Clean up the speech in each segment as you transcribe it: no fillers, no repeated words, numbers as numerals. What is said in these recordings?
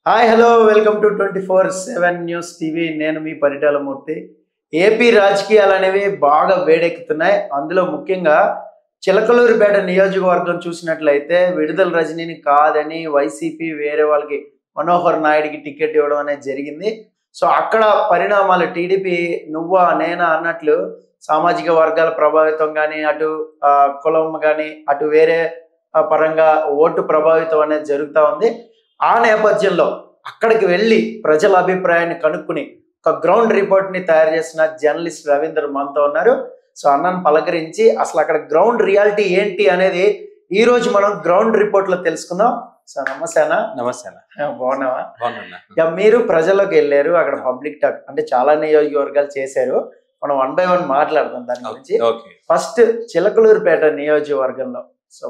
Hi hello welcome to 24/7 news TV. నేను మీ పరిటాల మూర్తి. AP రాజకీయాలు అనేవి బాగా వేడెక్కుతున్నాయి. అందులో ముఖ్యంగా చిలకలూరిపేట నియోజకవర్గం చూసినట్లయితే విడుదల రజనీని కాదని వైసీపీ వేరే వాళ్ళకి మనోహర్ నాయుడికి టికెట్ ఇవ్వడం అనేది జరిగింది. సో అక్కడ పరిణామాలు టీడీపీ నువ్వా నేనా అన్నట్లు సామాజిక వర్గాల ప్రభావితం కానీ అటు కులం కానీ అటు వేరే పరంగా ఓటు ప్రభావితం అనేది జరుగుతూ ఉంది. ఆ నేపథ్యంలో అక్కడికి వెళ్ళి ప్రజల అభిప్రాయాన్ని కనుక్కుని ఒక గ్రౌండ్ రిపోర్ట్ ని తయారు చేసిన జర్నలిస్ట్ రవీంద్ర మనతో ఉన్నారు. సో అన్నను పలకరించి అసలు అక్కడ గ్రౌండ్ రియాలిటీ ఏంటి అనేది ఈ రోజు మనం గ్రౌండ్ రిపోర్ట్ లో తెలుసుకుందాం. సో నమస్తే అన్న. నమస్తే అన్న. బాగున్నావా? మీరు ప్రజల్లోకి వెళ్ళారు, అక్కడ పబ్లిక్ టాక్ అంటే చాలా నియోజకవర్గాలు చేశారు. మనం 1 by 1 మాట్లాడదాం దాని గురించి. ఫస్ట్ చిలకలూరిపేట నియోజకవర్గంలో సో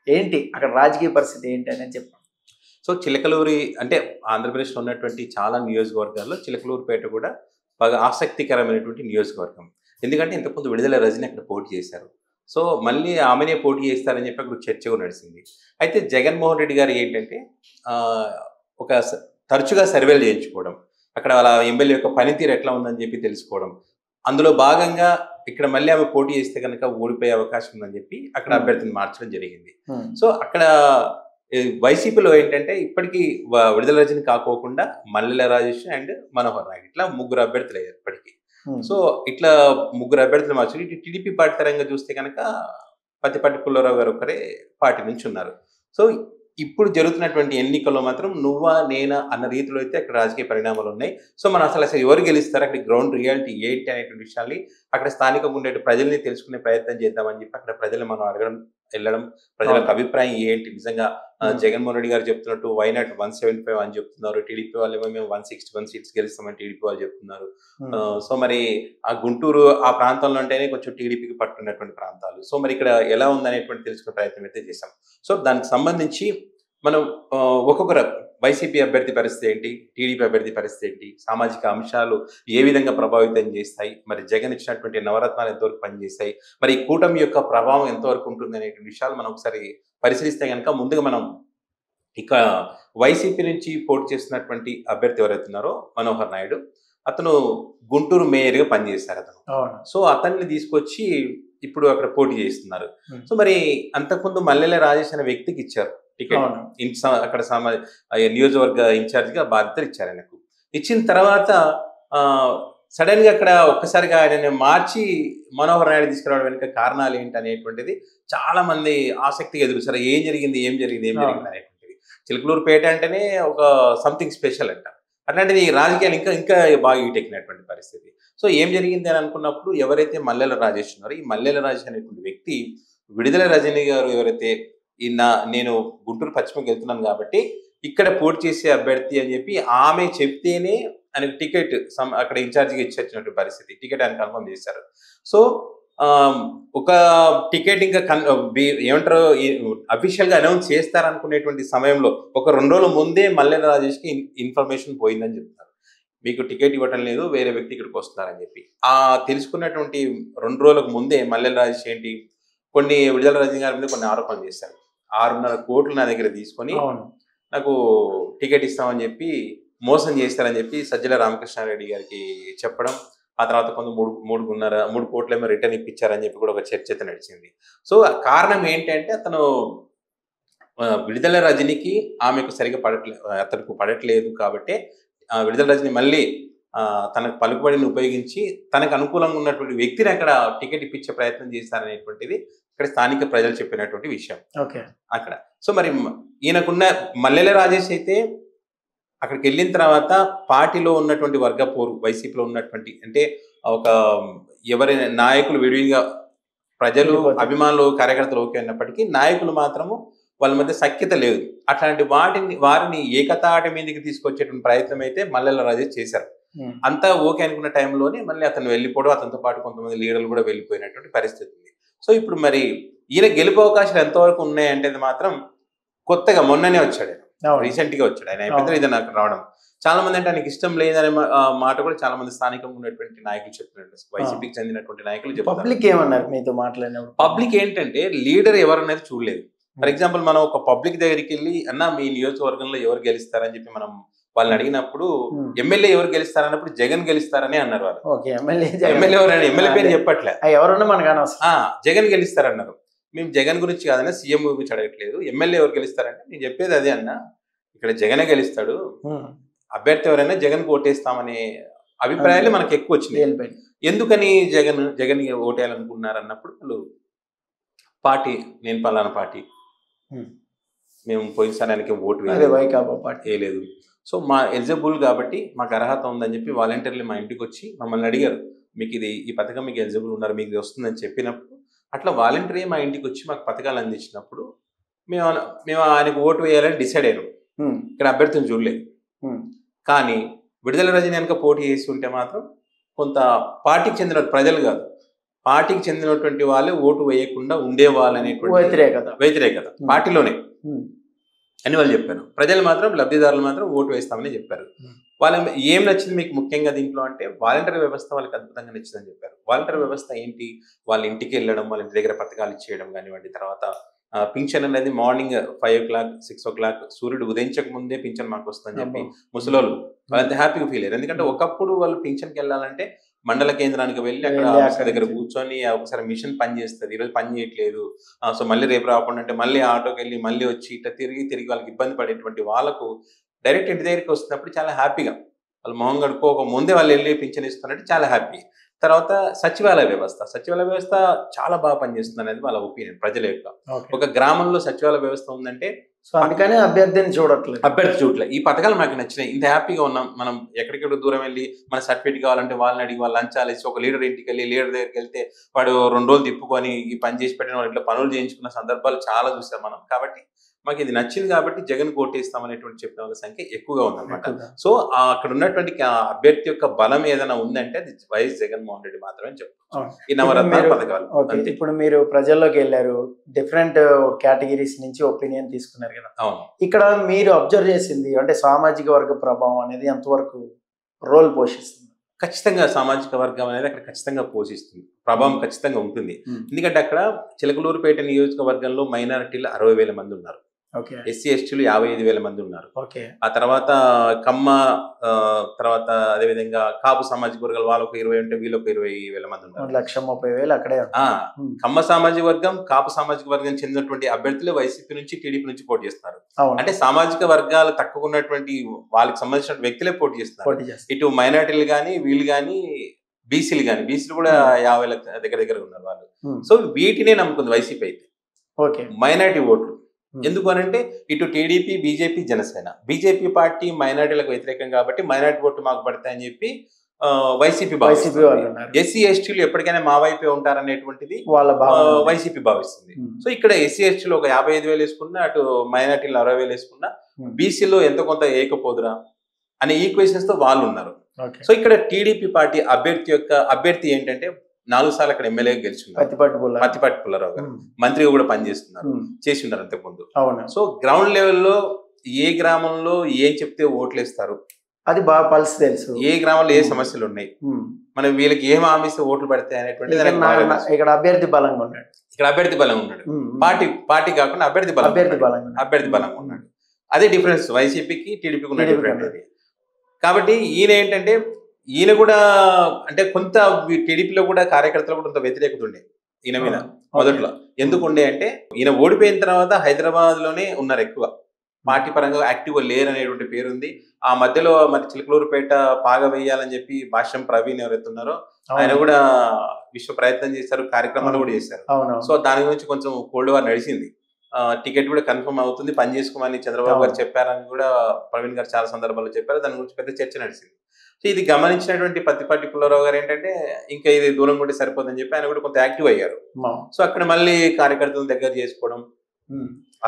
ఏంటి అక్కడ రాజకీయ పరిస్థితి ఏంటి అనేది చెప్పండి. సో చిలకలూరి అంటే ఆంధ్రప్రదేశ్లో ఉన్నటువంటి చాలా నియోజకవర్గాల్లో చిలకలూరిపేట కూడా బాగా ఆసక్తికరమైనటువంటి నియోజకవర్గం. ఎందుకంటే ఇంతకుముందు విడుదల రజని అక్కడ పోటీ చేశారు. సో మళ్ళీ ఆమెనే పోటీ చేస్తారని చెప్పి అక్కడ చర్చ కూడా నడిచింది. అయితే జగన్మోహన్ రెడ్డి గారు ఏంటంటే ఒక తరచుగా సర్వేలు చేయించుకోవడం, అక్కడ వాళ్ళ ఎమ్మెల్యే యొక్క పనితీరు ఎట్లా ఉందని చెప్పి తెలుసుకోవడం, అందులో భాగంగా ఇక్కడ మళ్ళీ ఆమె పోటీ చేస్తే కనుక ఓడిపోయే అవకాశం ఉందని చెప్పి అక్కడ అభ్యర్థిని మార్చడం జరిగింది. సో అక్కడ వైసీపీలో ఏంటంటే ఇప్పటికీ విడుదల రజని కాకోకుండా మల్లెల రాజేష్ అండ్ మనోహర్ నాయుడు ఇట్లా 3 అభ్యర్థులు అయ్యారు ఇప్పటికీ. సో ఇట్లా 3 అభ్యర్థులు మార్చారు. ఇటు టీడీపీ పార్టీ తరంగా చూస్తే కనుక పత్తిపాటి పుల్లారావు గారు ఒకరే పార్టీ నుంచి ఉన్నారు. సో ఇప్పుడు జరుగుతున్నటువంటి ఎన్నికల్లో మాత్రం నువ్వా నేనా అన్న రీతిలో అయితే అక్కడ రాజకీయ పరిణామాలు ఉన్నాయి. సో మనం అసలు ఎవరు గెలుస్తారు, అక్కడ గ్రౌండ్ రియాలిటీ ఏంటి అనేటువంటి విషయాన్ని అక్కడ స్థానికంగా ఉండే ప్రజల్ని తెలుసుకునే ప్రయత్నం చేద్దామని చెప్పి అక్కడ ప్రజల్ని మనం అడగడం వెళ్ళడం, ప్రజల అభిప్రాయం ఏంటి, నిజంగా జగన్మోహన్ రెడ్డి గారు చెప్తున్నట్టు వైనాట్ 175 అని చెప్తున్నారు, టీడీపీ వాళ్ళు ఏమో మేము 161 సీట్స్ గెలుస్తామని టీడీపీ వాళ్ళు చెప్తున్నారు. సో మరి ఆ గుంటూరు ఆ ప్రాంతంలో అంటేనే కొంచెం టీడీపీకి పట్టుకున్నటువంటి ప్రాంతాలు. సో మరి ఇక్కడ ఎలా ఉందనేటువంటి తెలుసుకునే ప్రయత్నం అయితే చేశాం. సో దానికి సంబంధించి మనం ఒక్కొక్కరు వైసీపీ అభ్యర్థి పరిస్థితి ఏంటి, టీడీపీ అభ్యర్థి పరిస్థితి ఏంటి, సామాజిక అంశాలు ఏ విధంగా ప్రభావితం చేస్తాయి, మరి జగన్ ఇచ్చినటువంటి నవరత్నాలు ఎంతవరకు పనిచేస్తాయి, మరి ఈ కూటమి యొక్క ప్రభావం ఎంతవరకు ఉంటుంది అనేటువంటి విషయాలు మనం ఒకసారి పరిశీలిస్తే కనుక ముందుగా మనం ఇక వైసీపీ నుంచి పోటీ చేస్తున్నటువంటి అభ్యర్థి ఎవరైతున్నారో మనోహర్ నాయుడు, అతను గుంటూరు మేయర్గా పనిచేశారు అతను. సో అతన్ని తీసుకొచ్చి ఇప్పుడు అక్కడ పోటీ చేస్తున్నారు. సో మరి అంతకుముందు మల్లెల రాజేష్ అనే వ్యక్తికి ఇచ్చారు టికెట్, అక్కడ నియోజకవర్గ ఇన్ఛార్జిగా బాధ్యతలు ఇచ్చారు ఆయనకు. ఇచ్చిన తర్వాత సడన్ గా అక్కడ ఒక్కసారిగా ఆయన మార్చి మనోహర్ నాయుడు తీసుకురావడం వెనుక కారణాలు ఏంటి అనేటువంటిది చాలా మంది ఆసక్తిగా ఎదురుస్తారు. ఏం జరిగింది అనేటువంటిది. చిలకలూరుపేట అంటేనే ఒక సంథింగ్ స్పెషల్ అంట. అట్లాంటిది రాజకీయాలు ఇంకా ఇంకా బాగా ఈటెక్కినటువంటి పరిస్థితి. సో ఏం జరిగింది అని అనుకున్నప్పుడు ఎవరైతే మల్లెల రాజేష్ ఉన్నారో, ఈ మల్లెల రాజేష్ అనేటువంటి వ్యక్తి విడుదల రజని గారు ఎవరైతే నేను గుంటూరు పశ్చిమకి వెళ్తున్నాను కాబట్టి ఇక్కడ పోటీ చేసే అభ్యర్థి అని చెప్పి ఆమె చెప్తేనే ఆయనకు టికెట్ అక్కడ ఇన్ఛార్జిగా ఇచ్చేసినటువంటి పరిస్థితి. టికెట్ ఆయన కన్ఫర్మ్ చేశారు. సో ఒక టికెట్ ఇంకా ఏమంటారు అఫీషియల్ గా అనౌన్స్ చేస్తారనుకునేటువంటి సమయంలో ఒక 2 రోజుల ముందే మల్లెల రాజేష్కి ఇన్ఫర్మేషన్ పోయిందని చెప్తారు. మీకు టికెట్ ఇవ్వటం లేదు, వేరే వ్యక్తి ఇక్కడికి వస్తున్నారని చెప్పి. తెలుసుకున్నటువంటి 2 రోజులకు ముందే మల్లెల రాజేష్ ఏంటి కొన్ని విడుదల రజని గారి మీద కొన్ని ఆరోపణలు చేశారు. 6.5 కోట్లు నా దగ్గర తీసుకొని నాకు టికెట్ ఇస్తామని చెప్పి మోసం చేస్తారని చెప్పి సజ్జల రామకృష్ణారెడ్డి గారికి చెప్పడం, ఆ తర్వాత కొంత 3 కోట్లేమో రిటర్న్ ఇప్పించారని చెప్పి కూడా ఒక చర్చ అయితే నడిచింది. సో కారణం ఏంటంటే అతను విడుదల రజనికి ఆమెకు సరిగా అతనికి పడట్లేదు కాబట్టి విడుదల రజని మళ్ళీ తనకు పలుకుబడిని ఉపయోగించి తనకు అనుకూలంగా ఉన్నటువంటి వ్యక్తిని అక్కడ టికెట్ ఇప్పించే ప్రయత్నం చేస్తారనేటువంటిది ఇక్కడ స్థానిక ప్రజలు చెప్పినటువంటి విషయం అక్కడ. సో మరి ఈయనకున్న మల్లెల రాజేష్ అయితే అక్కడికి వెళ్ళిన తర్వాత పార్టీలో ఉన్నటువంటి వర్గపోరు, వైసీపీలో ఉన్నటువంటి అంటే ఒక ఎవరైనా నాయకులు విడివిగా ప్రజలు అభిమానులు కార్యకర్తలు ఓకే అన్నప్పటికీ నాయకులు మాత్రము వాళ్ళ మధ్య సఖ్యత లేదు. అట్లాంటి వారిని ఏకతాటి మీదకి తీసుకొచ్చేటువంటి ప్రయత్నం అయితే మల్లెల రాజేష్ చేశారు. అంతా ఓకే అనుకున్న టైంలోనే మళ్ళీ అతను వెళ్ళిపోవడం, అతనితో పాటు కొంతమంది లీడర్లు కూడా వెళ్ళిపోయినటువంటి పరిస్థితి ఉంది. సో ఇప్పుడు మరి ఈయన గెలుపు అవకాశాలు ఎంతవరకు ఉన్నాయంటే మాత్రం కొత్తగా మొన్ననే వచ్చాడు, రీసెంట్ గా వచ్చాడు. ఆయన అయిపోతే ఇది నాకు రావడం చాలా మంది అంటే ఆయనకి ఇష్టం లేదనే మాట కూడా చాలా మంది స్థానికంగా ఉన్నటువంటి నాయకులు చెప్తున్నారు, వైసీపీకి చెందినటువంటి నాయకులు చెప్తున్నారు. పబ్లిక్ ఏంటంటే లీడర్ ఎవరనేది చూడలేదు. ఫర్ ఎగ్జాంపుల్ మనం ఒక పబ్లిక్ దగ్గరికి వెళ్ళి అన్న మీ నియోజకవర్గంలో ఎవరు గెలుస్తారని చెప్పి మనం వాళ్ళని అడిగినప్పుడు ఎమ్మెల్యే ఎవరు గెలుస్తారన్నప్పుడు జగన్ గెలుస్తారని అన్నారు వాళ్ళు. ఎమ్మెల్యే ఎమ్మెల్యే పేరు చెప్పట్లే, ఎవరున్నా మనకు జగన్ గెలుస్తారన్నారు. మేము జగన్ గురించి కాదన్నా సీఎం గురించి అడగట్లేదు, ఎమ్మెల్యే ఎవరు గెలుస్తారంటే నేను చెప్పేది అదే అన్న, ఇక్కడ జగనే గెలుస్తాడు, అభ్యర్థి ఎవరైనా జగన్ ఓటేస్తామనే అభిప్రాయాలు మనకు ఎక్కువ వచ్చినాయి. ఎందుకని జగన్ ఓటేయాలనుకున్నారు అన్నప్పుడు వాళ్ళు పార్టీ, నేను పలానా పార్టీ, మేము పోయినసారి ఆయనకి ఓటు వేయలేదు, సో మా ఎలిజిబుల్ కాబట్టి మాకు అర్హత ఉందని చెప్పి వాలంటీర్లు మా ఇంటికి వచ్చి మమ్మల్ని అడిగారు, మీకు ఈ పథకం మీకు ఎలిజిబుల్ ఉన్నారు, మీకు వస్తుందని చెప్పినప్పుడు అట్లా వాలంటీర్ మా ఇంటికి వచ్చి మాకు పథకాలు అందించినప్పుడు మేము ఆయనకు ఓటు వేయాలని డిసైడ్ అయ్యాం. ఇక్కడ అభ్యర్థిని చూడలేదు. కానీ విడుదల రజని కనుక పోటీ చేసి ఉంటే మాత్రం కొంత పార్టీకి చెందిన ప్రజలు కాదు, పార్టీకి చెందినటువంటి వాళ్ళే ఓటు వేయకుండా ఉండేవాళ్ళు అనేటువంటి వ్యతిరేకత పార్టీలోనే అని వాళ్ళు చెప్పారు. ప్రజలు మాత్రం, లబ్ధిదారులు మాత్రం ఓటు వేస్తామని చెప్పారు. వాళ్ళకి ఏం నచ్చింది మీకు ముఖ్యంగా దీంట్లో అంటే వాలంటీర్ వ్యవస్థ వాళ్ళకి అద్భుతంగా నచ్చిందని చెప్పారు. వాలంటీర్ వ్యవస్థ ఏంటి, వాళ్ళ ఇంటికి వెళ్ళడం, వాళ్ళ ఇంటి దగ్గర పథకాలు ఇచ్చేయడం కానివ్వండి, తర్వాత పింఛన్ అనేది మార్నింగ్ 5 o'clock 6 o'clock సూర్యుడు ఉదయించక ముందే పింఛన్ మాకు వస్తుందని చెప్పి ముసలోళ్ళు వాళ్ళంతా హ్యాపీగా ఫీల్ అయ్యారు. ఎందుకంటే ఒకప్పుడు వాళ్ళు పింఛన్కి వెళ్ళాలంటే మండల కేంద్రానికి వెళ్ళి అక్కడ ఆఫీసర్ దగ్గర కూర్చొని ఒకసారి మిషన్ పని చేస్తుంది, ఈరోజు పని చేయట్లేదు, సో మళ్ళీ రేపు రాకుండా అంటే మళ్ళీ ఆటోకి వెళ్ళి మళ్ళీ వచ్చి ఇట్లా తిరిగి వాళ్ళకి ఇబ్బంది పడేటువంటి వాళ్ళకు డైరెక్ట్ ఇంటి దగ్గరికి వస్తున్నప్పుడు చాలా హ్యాపీగా వాళ్ళు మొహం కడుక్కోక ముందే వాళ్ళు వెళ్ళి పింఛన్ ఇస్తున్నట్టు చాలా హ్యాపీ. తర్వాత సచివాలయ వ్యవస్థ చాలా బాగా పనిచేస్తుంది అనేది వాళ్ళ ఒపీనియన్, ప్రజల యొక్క. ఒక గ్రామంలో సచివాలయ వ్యవస్థ ఉందంటే అందుకనే అభ్యర్థి చూడట్లేదు. ఈ పథకాలు మాకు నచ్చినాయి, ఇంత హ్యాపీగా ఉన్నాం, మనం ఎక్కడికెక్కడ దూరం వెళ్ళి మన సర్టిఫికేట్ కావాలంటే వాళ్ళని అడిగి వాళ్ళు లంచాలు ఇచ్చి ఒక లీడర్ ఇంటికి వెళ్ళి లీడర్ దగ్గరికి వెళ్తే వాడు 2 రోజులు తిప్పుకొని ఈ పని చేసి పెట్టిన వాళ్ళు ఇట్లా పనులు చేయించుకున్న సందర్భాలు చాలా చూసాం మనం. కాబట్టి మాకు ఇది నచ్చింది కాబట్టి జగన్ ఓటేస్తామనేటువంటి చెప్పిన వాళ్ళ సంఖ్య ఎక్కువగా ఉందన్నమాట. సో అక్కడ ఉన్నటువంటి అభ్యర్థి యొక్క బలం ఏదైనా ఉందంటే అది వైఎస్ జగన్మోహన్ రెడ్డి మాత్రమే చెప్తాం. ఈ నవరత్న పథకాలు. ఇప్పుడు మీరు ప్రజల్లోకి వెళ్ళారు, డిఫరెంట్ కేటగిరీస్ నుంచి ఒపీనియన్ తీసుకున్నారు కదా. అవును. ఇక్కడ మీరు అబ్జర్వ్ చేసింది అంటే సామాజిక వర్గ ప్రభావం అనేది ఎంతవరకు రోల్ పోషిస్తుంది? ఖచ్చితంగా సామాజిక వర్గం అనేది అక్కడ ఖచ్చితంగా పోషిస్తుంది, ప్రభావం ఖచ్చితంగా ఉంటుంది. ఎందుకంటే అక్కడ చిలకలూరుపేట నియోజకవర్గంలో మైనారిటీలు 60,000 మంది ఉన్నారు, ఎస్సీ ఎస్టీలు 55,000 మంది ఉన్నారు. ఆ తర్వాత కమ్మ, తర్వాత అదేవిధంగా కాపు సామాజిక వర్గాలు వాళ్ళకు 20 ఉంటే వీళ్ళకు 20,000 మంది ఉన్నారు, 130,000 అక్కడే. కమ్మ సామాజిక వర్గం, కాపు సామాజిక వర్గం చెందినటువంటి అభ్యర్థులు వైసీపీ నుంచి టీడీపీ నుంచి పోటీ చేస్తున్నారు. అంటే సామాజిక వర్గాలు తక్కువ ఉన్నటువంటి వాళ్ళకి సంబంధించిన వ్యక్తులే పోటీ చేస్తున్నారు. ఇటు మైనారిటీలు కానీ వీళ్ళు కానీ బీసీలు కూడా 50,000 దగ్గర ఉన్నారు వాళ్ళు. సో వీటినే నమ్ముకుంది వైసీపీ అయితే మైనారిటీ ఓట్లు. ఎందుకు అనంటే ఇటు TDP, BJP, Janasena, BJP party మైనారిటీలకు వ్యతిరేకం కాబట్టి మైనారిటీ ఓట్లు మాకు పడతాయని చెప్పి వైసీపీ ఎస్సీ ఎస్టీలు ఎప్పటికైనా మా వైపే ఉంటారనేటువంటిది వైసీపీ భావిస్తుంది. సో ఇక్కడ ఎస్సీ ఎస్టీలు ఒక 55,000 వేసుకున్నా, అటు మైనారిటీలు 60,000 వేసుకున్నా, బీసీలో ఎంత కొంత ఏకపోదురా అనే ఈక్వేషన్స్ తో వాళ్ళు ఉన్నారు. సో ఇక్కడ టీడీపీ పార్టీ అభ్యర్థి ఏంటంటే 4 సార్లు అక్కడ ఎమ్మెల్యే గెలిచున్నారు, పత్తిపాటి పుల్లారావు గారు మంత్రిగా కూడా పనిచేస్తున్నారు, చేసి ఉన్నారు అంతకుముందు. సో గ్రౌండ్ లెవెల్లో ఏ గ్రామంలో ఏం చెప్తే ఓట్లు వేస్తారు అది బాగా పల్స్ తెలుసు, ఏ గ్రామంలో ఏ సమస్యలు ఉన్నాయి, మనం వీళ్ళకి ఏం హామీస్తే ఓట్లు పడతాయి అనేటువంటి ఇక్కడ అభ్యర్థి బలంగా ఉన్నాడు. పార్టీ కాకుండా అభ్యర్థి బలంగా ఉన్నాడు. అదే డిఫరెన్స్ వైసీపీకి టీడీపీకి ఉన్న డిఫరెన్స్. కాబట్టి ఈయన ఏంటంటే ఈయన కూడా అంటే కొంత టీడీపీలో కూడా కార్యకర్తలు కూడా కొంత వ్యతిరేకత ఉండే ఈయన మీద మొదట్లో. ఎందుకు ఉండే అంటే ఈయన ఓడిపోయిన తర్వాత హైదరాబాద్ లోనే ఉన్నారు ఎక్కువ, పార్టీ పరంగా యాక్టివ్గా లేరు అనేటువంటి పేరు ఉంది. ఆ మధ్యలో మరి చిలకలూరుపేట పాగా వేయాలని చెప్పి భాష్యం ప్రవీణ్ ఎవరైతే ఉన్నారో ఆయన కూడా విశ్వ ప్రయత్నం చేశారు, కార్యక్రమాలు కూడా చేశారు. సో దాని గురించి కొంచెం కోల్డ్ వార్ నడిచింది. టికెట్ కూడా కన్ఫర్మ్ అవుతుంది, పని చేసుకోమని చంద్రబాబు గారు చెప్పారని కూడా ప్రవీణ్ గారు చాలా సందర్భాల్లో చెప్పారు. దాని గురించి పెద్ద చర్చ నడిచింది. సో ఇది గమనించినటువంటి పత్తిపాటి పుల్లారావు గారు ఏంటంటే ఇంకా ఇది దూరం కూడా సరిపోదని చెప్పి ఆయన కూడా కొంత యాక్టివ్ అయ్యారు. సో అక్కడ మళ్ళీ కార్యకర్తలను దగ్గర చేసుకోవడం,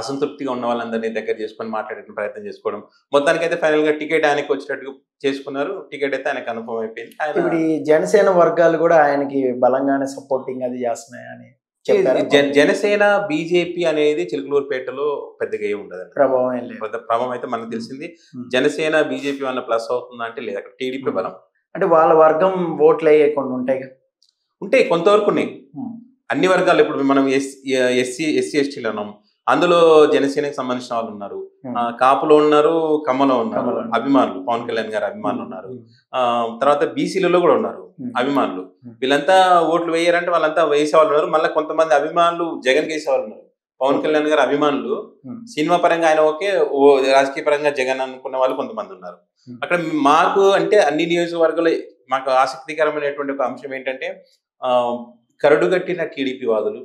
అసంతృప్తిగా ఉన్న వాళ్ళందరినీ దగ్గర చేసుకొని మాట్లాడే ప్రయత్నం చేసుకోవడం, మొత్తానికి అయితే ఫైనల్ గా టికెట్ ఆయనకి వచ్చేటట్టు చేసుకున్నారు. టికెట్ అయితే ఆయన కన్ఫర్మ్ అయిపోయింది. ఇప్పుడు ఈ జనసేన వర్గాలు కూడా ఆయనకి బలంగానే సపోర్టింగ్ అది చేస్తున్నాయని జనసేన బీజేపీ అనేది చిలకలూరుపేటలో పెద్దగా ఏమి ఉండదు, ప్రభావం అయితే మనకు తెలిసింది. జనసేన బీజేపీ వల్ల ప్లస్ అవుతుందా అంటే లేదు, అక్కడ టీడీపీ బలం. అంటే వాళ్ళ వర్గం ఓట్లు అయ్యేకుండా ఉంటాయి కొంతవరకు ఉన్నాయి. అన్ని వర్గాలు ఇప్పుడు మనం ఎస్సీ ఎస్టీలు అన్నాం, అందులో జనసేనకి సంబంధించిన వాళ్ళు ఉన్నారు, కాపులో ఉన్నారు, కమ్మలో ఉన్నారు అభిమానులు, పవన్ కళ్యాణ్ గారు అభిమానులు ఉన్నారు, తర్వాత బీసీలలో కూడా ఉన్నారు అభిమానులు. వీళ్ళంతా ఓట్లు వేయారంటే వాళ్ళంతా వేసేవాళ్ళు ఉన్నారు. మళ్ళీ కొంతమంది అభిమానులు జగన్కి వేసేవాళ్ళు ఉన్నారు. పవన్ కళ్యాణ్ గారు అభిమానులు సినిమా పరంగా ఆయన ఓకే, రాజకీయ పరంగా జగన్ అనుకున్న వాళ్ళు కొంతమంది ఉన్నారు. అక్కడ మాకు అంటే అన్ని నియోజకవర్గాలు మాకు ఆసక్తికరమైనటువంటి ఒక అంశం ఏంటంటే కరడుగట్టిన టీడీపీ వాదులు,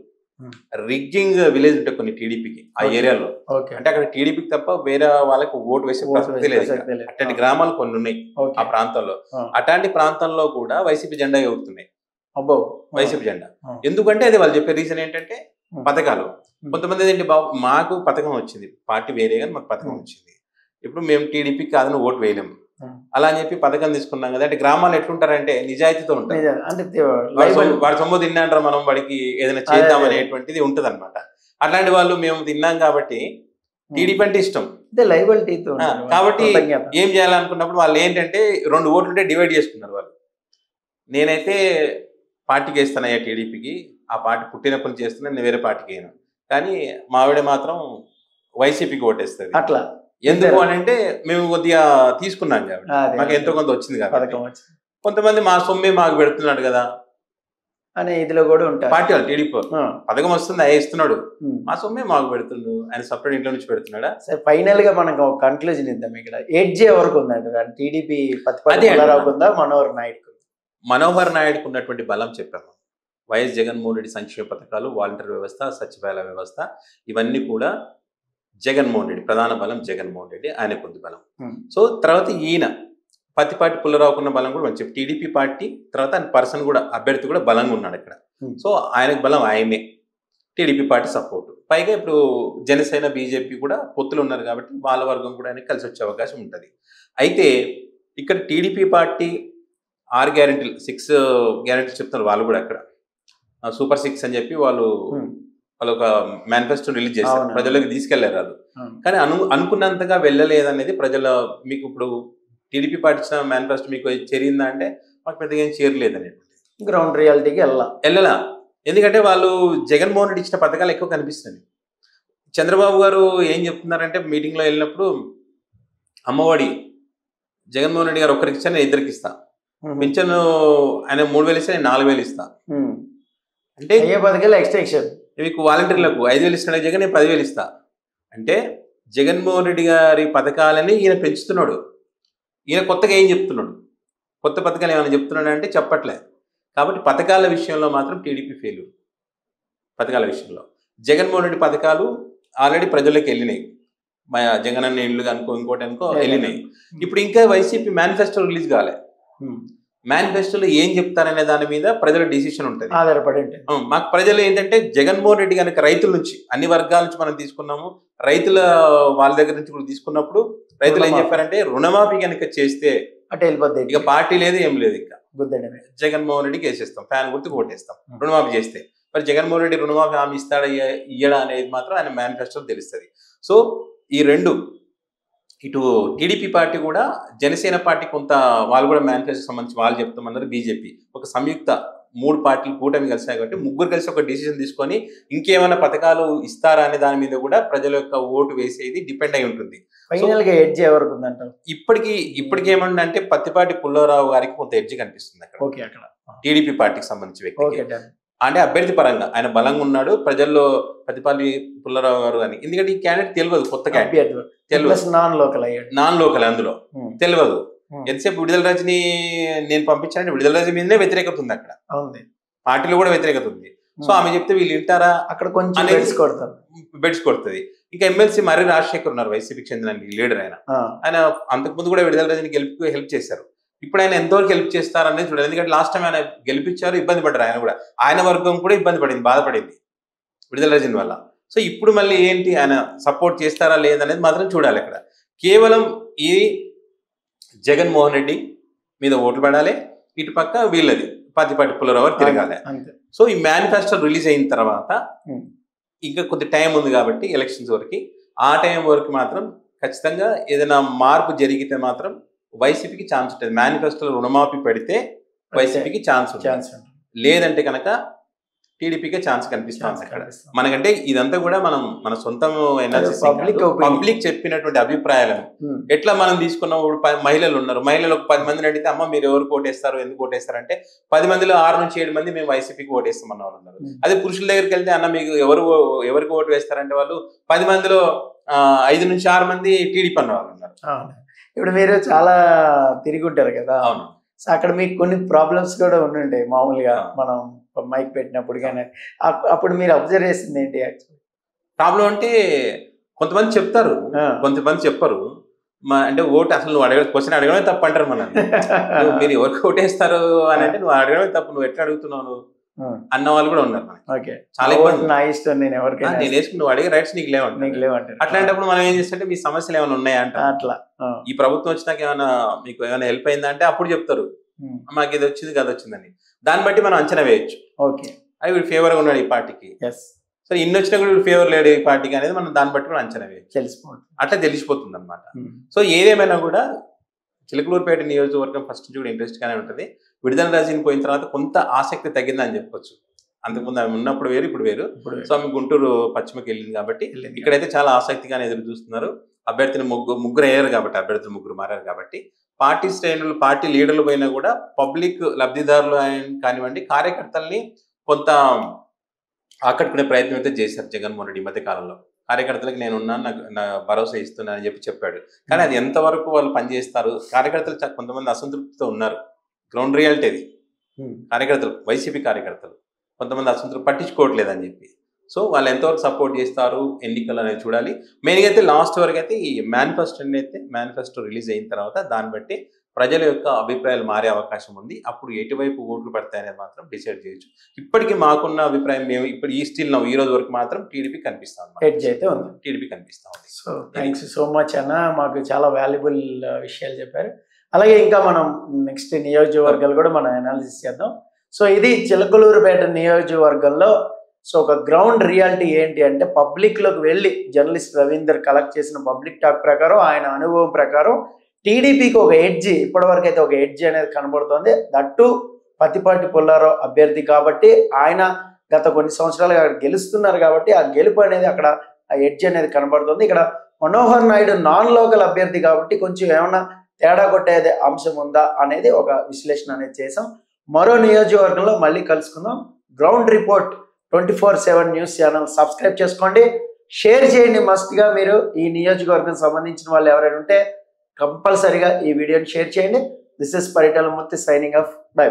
రిగ్గింగ్ విలేజ్ ఉంటాయి కొన్ని టీడీపీకి ఆ ఏరియాలో, అంటే అక్కడ టీడీపీకి తప్ప వేరే వాళ్ళకి ఓటు వేసే ప్రసక్తి లేదు. అట్లాంటి గ్రామాలు కొన్ని ఉన్నాయి ఆ ప్రాంతంలో. అట్లాంటి ప్రాంతంలో కూడా వైసీపీ జెండా ఎగురుతున్నాయి, వైసీపీ జెండా. ఎందుకంటే అది వాళ్ళు చెప్పే రీజన్ ఏంటంటే పథకాలు. కొంతమంది ఏంటి, బాబు మాకు పథకం వచ్చింది, పార్టీ వేరే కానీ మాకు పథకం వచ్చింది, ఇప్పుడు మేము టీడీపీకి కాదని ఓటు వేయలేము అలా అని చెప్పి పథకం తీసుకున్నాం కదా. అంటే గ్రామాలు ఎట్లుంటారంటే నిజాయితీతో ఉంటారు, వాడు సొమ్ము తిన్నాంటారు, మనం వాడికి ఏదైనా చేద్దాం అనేటువంటిది ఉంటది అనమాట. అట్లాంటి వాళ్ళు మేము తిన్నాం కాబట్టి టీడీపీ అంటే ఇష్టం కాబట్టి ఏం చేయాలనుకున్నప్పుడు వాళ్ళు ఏంటంటే 2 ఓట్లుంటే డివైడ్ చేసుకున్నారు వాళ్ళు. నేనైతే పార్టీకి వేస్తానయ్యా టీడీపీకి, ఆ పార్టీ పుట్టినప్పటి నుంచి చేస్తున్నా, నేను వేరే పార్టీకి వేయను, కానీ మా ఆవిడ మాత్రం వైసీపీకి ఓటేస్తుంది. అట్లా ఎందుకు అని అంటే మేము కొద్దిగా తీసుకున్నాం కాబట్టి మాకు ఎంతో కొంత వచ్చింది కాబట్టి. కొంతమంది మా సొమ్మే మాకు పెడుతున్నాడు కదా అనే ఇదిలో కూడా ఉంటారు పార్టీ వాళ్ళు. టీడీపీ పథకం వస్తుంది అయ్యే ఇస్తున్నాడు, మా సొమ్మే మాకు పెడుతుండు, ఆయన సపరేట్ ఇంట్లో నుంచి పెడుతున్నాడా. సరే ఫైనల్ గా మనం ఒక కన్క్లూజన్ ఇద్దాం. ఇక్కడ ఎడ్జే వరకు ఉందంట టీడీపీ మనోహర్ నాయుడుకు ఉన్నటువంటి బలం చెప్పాము. వైఎస్ జగన్మోహన్ రెడ్డి సంక్షేమ పథకాలు, వాలంటీర్ వ్యవస్థ, సచివాలయ వ్యవస్థ, ఇవన్నీ కూడా జగన్మోహన్ రెడ్డి ప్రధాన బలం. జగన్మోహన్ రెడ్డి ఆయనకు ఉంది బలం. సో తర్వాత ఈయన పత్తిపాటి పుల్లారావుకున్న బలం కూడా మంచి టీడీపీ పార్టీ, తర్వాత ఆయన పర్సన్ కూడా అభ్యర్థి కూడా బలంగా ఉన్నాడు ఇక్కడ. సో ఆయనకు బలం ఆయనే, టీడీపీ పార్టీ సపోర్ట్. పైగా ఇప్పుడు జనసేన బీజేపీ కూడా పొత్తులు ఉన్నారు కాబట్టి వాళ్ళ వర్గం కూడా ఆయనకి కలిసి వచ్చే అవకాశం ఉంటుంది. అయితే ఇక్కడ టీడీపీ పార్టీ 6 గ్యారెంటీలు 6 గ్యారెంటీలు చెప్తున్నారు వాళ్ళు కూడా. అక్కడ సూపర్ 6 అని చెప్పి వాళ్ళు ఒక మేనిఫెస్టో రిలీజ్ చేశారు, ప్రజలకు తీసుకెళ్లారు వాళ్ళు. కానీ అనుకున్నంతగా వెళ్ళలేదనేది ప్రజల. మీకు ఇప్పుడు టీడీపీ పార్టీ ఇచ్చిన మేనిఫెస్టో మీకు చేరిందా అంటే మాకు పెద్దగా ఏం చేరలేదు అనేటువంటి గ్రౌండ్ రియాలిటీకి వెళ్ళలా. ఎందుకంటే వాళ్ళు జగన్మోహన్ రెడ్డి ఇచ్చిన పథకాలు ఎక్కువ కనిపిస్తుంది. చంద్రబాబు గారు ఏం చెప్తున్నారంటే మీటింగ్లో వెళ్ళినప్పుడు, అమ్మఒడి జగన్మోహన్ రెడ్డి గారు ఒకరికి ఇచ్చా, నేను 2కి ఇస్తా, పింఛన్ ఆయన 3,000 ఇస్తే నేను 4,000 ఇస్తా, అంటే ఎక్స్టెన్షన్ మీకు వాలంటీర్లకు 5,000 ఇస్తున్నాడు జగన్, నేను 10,000 ఇస్తా. అంటే జగన్మోహన్ రెడ్డి గారి పథకాలని ఈయన పెంచుతున్నాడు. ఈయన కొత్తగా ఏం చెప్తున్నాడు, కొత్త పథకాలు ఏమైనా చెప్తున్నాడు అంటే చెప్పట్లే. కాబట్టి పథకాల విషయంలో మాత్రం టీడీపీ ఫెయిల్యూర్. పథకాల విషయంలో జగన్మోహన్ రెడ్డి పథకాలు ఆల్రెడీ ప్రజల్లోకి వెళ్ళినాయి, మా జగన్ అన్న ఇళ్ళు అనుకో ఇంకోటి అనుకో వెళ్ళినాయి. ఇప్పుడు ఇంకా వైసీపీ మేనిఫెస్టో రిలీజ్ కాలే. మేనిఫెస్టోలో ఏం చెప్తారనే దాని మీద ప్రజల డిసిషన్ ఉంటుంది, ఆధారపడి. మాకు ప్రజలు ఏంటంటే జగన్మోహన్ రెడ్డి కనుక రైతుల నుంచి అన్ని వర్గాల నుంచి మనం తీసుకున్నాము, రైతుల వాళ్ళ దగ్గర నుంచి కూడా తీసుకున్నప్పుడు రైతులు ఏం చెప్పారంటే రుణమాఫీ కనుక చేస్తే ఇక పార్టీ లేదు ఏం లేదు, ఇంకా జగన్మోహన్ రెడ్డికి వేసేస్తాం, ఫ్యాన్ గుర్తుకు ఓటేస్తాం రుణమాఫీ చేస్తే. మరి జగన్మోహన్ రెడ్డి రుణమాఫీ హామీ ఇస్తాడా ఇయ్యడా అనేది మాత్రం ఆయన మేనిఫెస్టోలో తెలుస్తుంది. సో ఈ రెండు, ఇటు టీడీపీ పార్టీ కూడా జనసేన పార్టీ కొంత వాళ్ళు కూడా మేనిఫెస్టో సంబంధించి వాళ్ళు చెప్తామన్నారు. బీజేపీ ఒక సంయుక్త 3 పార్టీలు కూటమి కలిసాయి కాబట్టి ముగ్గురు కలిసి ఒక డిసిజన్ తీసుకొని ఇంకేమైనా పథకాలు ఇస్తారా అనే దాని మీద కూడా ప్రజల యొక్క ఓటు వేసేది డిపెండ్ అయి ఉంటుంది. ఎడ్జ్ ఎవరికి ఉందంటారు? ఇప్పటికి ఏమంటే పత్తిపాటి పుల్లారావు గారికి కొంత ఎడ్జ్ కనిపిస్తుంది అక్కడ టీడీపీ పార్టీకి సంబంధించి వ్యక్తి. అంటే అభ్యర్థి పరంగా ఆయన బలంగా ఉన్నాడు ప్రజల్లో, పత్తిపాటి పుల్లారావు గారు అని. ఎందుకంటే ఈ క్యాండిడేట్ తెలియదు, కొత్త క్యాండిడేట్ తెలియదు, నాన్ లోకల్ అందులో తెలియదు. ఎంతసేపు విడుదల రజని నేను పంపించానంటే విడుదల రజని మీదనే వ్యతిరేకత ఉంది అక్కడ, పార్టీలో కూడా వ్యతిరేకత ఉంది. సో ఆమె చెప్తే వీళ్ళు వింటారా అక్కడ కొంచెం బెడ్స్ కొడుతుంది. ఇంకా ఎమ్మెల్సీ మర్రి రాజశేఖర్ ఉన్నారు, వైసీపీకి చెందిన లీడర్. ఆయన అంతకుముందు కూడా విడుదల రజని హెల్ప్ చేశారు. ఇప్పుడు ఆయన ఎంతవరకు హెల్ప్ చేస్తారనేది చూడాలి. ఎందుకంటే లాస్ట్ టైం ఆయన గెలిపించారు, ఇబ్బంది పడ్డారు. ఆయన కూడా, ఆయన వర్గం కూడా ఇబ్బంది పడింది, బాధపడింది విడుదల రజని వల్ల. సో ఇప్పుడు మళ్ళీ ఏంటి, ఆయన సపోర్ట్ చేస్తారా లేదనేది మాత్రం చూడాలి. అక్కడ కేవలం ఈ జగన్మోహన్ రెడ్డి మీద ఓట్లు పడాలి, ఇటు పక్క వీళ్ళది పత్తిపాటి పుల్లారావు తిరగాలి. సో ఈ మేనిఫెస్టో రిలీజ్ అయిన తర్వాత ఇంకా కొద్ది టైం ఉంది కాబట్టి ఎలక్షన్స్ వరకు, ఆ టైం వరకు మాత్రం ఖచ్చితంగా ఏదైనా మార్పు జరిగితే మాత్రం వైసీపీకి ఛాన్స్ ఉంటుంది. మేనిఫెస్టోలో రుణమాఫీ పెడితే వైసీపీకి ఛాన్స్ ఉంటుంది, లేదంటే కనుక టీడీపీకే ఛాన్స్ కనిపిస్తుంది అక్కడ. మనకంటే ఇదంతా కూడా మనం మన సొంతం పబ్లిక్ చెప్పినటువంటి అభిప్రాయాలను ఎట్లా మనం తీసుకున్నాం. ఇప్పుడు మహిళలు ఉన్నారు, మహిళలు 10 మందిని అడిగితే అమ్మ మీరు ఎవరు ఓటేస్తారు, ఎందుకు ఓటేస్తారు అంటే 10 మందిలో 6 నుంచి 7 మంది మేము వైసీపీకి ఓటేస్తామన్న వాళ్ళు ఉన్నారు. అదే పురుషుల దగ్గరికి వెళ్తే అన్న మీకు ఎవరికి ఓటు వేస్తారంటే వాళ్ళు 10 మందిలో 5 నుంచి 6 మంది టీడీపీ అన్న వాళ్ళు ఉన్నారు. ఇప్పుడు మీరు చాలా తిరిగి ఉంటారు కదా. అవును. సో అక్కడ మీకు కొన్ని ప్రాబ్లమ్స్ కూడా ఉండుంటాయి మామూలుగా మనం మైక్ పెట్టినప్పుడు కానీ. అప్పుడు మీరు అబ్జర్వ్ చేసింది ఏంటి? యాక్చువల్లీ ప్రాబ్లం అంటే కొంతమంది చెప్తారు, కొంతమంది చెప్పరు. అంటే ఓటు అసలు నువ్వు క్వశ్చన్ అడగడమే తప్పు అంటారు మనల్ని. మీరు ఎవరికి ఓటేస్తారు అని అంటే నువ్వు అడగడమే తప్పు, నువ్వు ఎట్లా అడుగుతున్నావు అన్న వాళ్ళు కూడా ఉన్నారు. చాలా నేను వేసుకుని నువ్వు అడిగే రైట్స్ నీకు లేవంటారు. అట్లాంటప్పుడు మనం ఏం చేస్తుంటే మీ సమస్యలు ఏమైనా ఉన్నాయా అంట. అట్లా ఈ ప్రభుత్వం వచ్చినాక ఏమైనా మీకు ఏమైనా హెల్ప్ అయిందా అంటే అప్పుడు చెప్తారు మాకు ఇది వచ్చింది కదా వచ్చిందని. దాన్ని బట్టి మనం అంచనా వేయచ్చు. అది వీడు ఫేవర్ గా ఉన్నాడు ఈ పార్టీకి, సరే ఇన్ని వచ్చినా కూడా వీడు ఫేవర్ లేడు ఈ పార్టీకి అనేది మనం దాన్ని బట్టి కూడా అంచనా వేయచ్చు. అట్లా తెలిసిపోతుంది అనమాట. సో ఏదేమైనా కూడా చిలకలూరుపేట నియోజకవర్గం ఫస్ట్ నుంచి కూడా ఇంట్రెస్ట్ గానే ఉంటుంది. విడుదల రజని పోయిన తర్వాత కొంత ఆసక్తి తగ్గిందని చెప్పొచ్చు. అంతకుముందు ఆమె ఉన్నప్పుడు వేరు, ఇప్పుడు వేరు. సో ఆమె గుంటూరు పశ్చిమకి వెళ్ళింది కాబట్టి ఇక్కడైతే చాలా ఆసక్తిగానే ఎదురు చూస్తున్నారు. అభ్యర్థిని ముగ్గురు అయ్యారు కాబట్టి, అభ్యర్థులు ముగ్గురు మారారు కాబట్టి పార్టీ శ్రేణులు, పార్టీ లీడర్లు పోయినా కూడా పబ్లిక్ లబ్ధిదారులు కానివ్వండి, కార్యకర్తల్ని కొంత ఆకట్టుకునే ప్రయత్నం అయితే చేశారు జగన్మోహన్ రెడ్డి ఈ మధ్య కాలంలో. కార్యకర్తలకు నేనున్నాను, నా భరోసా ఇస్తున్నాను అని చెప్పాడు. కానీ అది ఎంతవరకు వాళ్ళు పనిచేస్తారు, కార్యకర్తలు కొంతమంది అసంతృప్తితో ఉన్నారు. గ్రౌండ్ రియాలిటీ అది. కార్యకర్తలు, వైసీపీ కార్యకర్తలు కొంతమంది అసంతృప్తి పట్టించుకోవట్లేదని చెప్పి. సో వాళ్ళు ఎంతవరకు సపోర్ట్ చేస్తారు ఎన్నికలు అనేది చూడాలి. మెయిన్గా అయితే లాస్ట్ వరకు అయితే ఈ మేనిఫెస్టో రిలీజ్ అయిన తర్వాత దాన్ని బట్టి ప్రజల యొక్క అభిప్రాయాలు మారే అవకాశం ఉంది. అప్పుడు ఎటువైపు ఓట్లు పడతాయనేది మాత్రం డిసైడ్ చేయొచ్చు. ఇప్పటికీ మాకున్న అభిప్రాయం మేము ఇప్పుడు ఈ రోజు వరకు మాత్రం టీడీపీ కనిపిస్తాం, టీడీపీ కనిపిస్తా ఉంది. సో థ్యాంక్స్ సో మచ్ అన్న, మాకు చాలా వాల్యుబుల్ విషయాలు చెప్పారు. అలాగే ఇంకా మనం నెక్స్ట్ నియోజకవర్గాలు కూడా మనం అనాలిసిస్ చేద్దాం. సో ఇది చిలకలూరుపేట నియోజకవర్గంలో సో ఒక గ్రౌండ్ రియాలిటీ ఏంటి అంటే పబ్లిక్లోకి వెళ్ళి జర్నలిస్ట్ రవీందర్ కలెక్ట్ చేసిన పబ్లిక్ టాక్ ప్రకారం, ఆయన అనుభవం ప్రకారం టీడీపీకి ఒక ఎడ్జ్, ఇప్పటివరకు అయితే ఒక ఎడ్జ్ అనేది కనబడుతుంది. దట్టు పత్తిపాటి పుల్లారావు అభ్యర్థి కాబట్టి, ఆయన గత కొన్ని సంవత్సరాలుగా అక్కడ గెలుస్తున్నారు కాబట్టి ఆ గెలుపు అనేది అక్కడ ఆ ఎడ్జ్ అనేది కనబడుతుంది. ఇక్కడ మనోహర్ నాయుడు నాన్ లోకల్ అభ్యర్థి కాబట్టి కొంచెం ఏమన్నా తేడా కొట్టేది అంశం ఉందా అనేది ఒక విశ్లేషణ అనేది చేసాం. మరో నియోజకవర్గంలో మళ్ళీ కలుసుకుందాం. Ground report 24/7 news channel subscribe చేసుకోండి, షేర్ చేయండి. మస్ట్గా మీరు ఈ నియోజకవర్గం సంబంధించిన వాళ్ళు ఎవరైనా ఉంటే కంపల్సరీగా ఈ వీడియోని షేర్ చేయండి. This is Paritala Murthy signing off. By.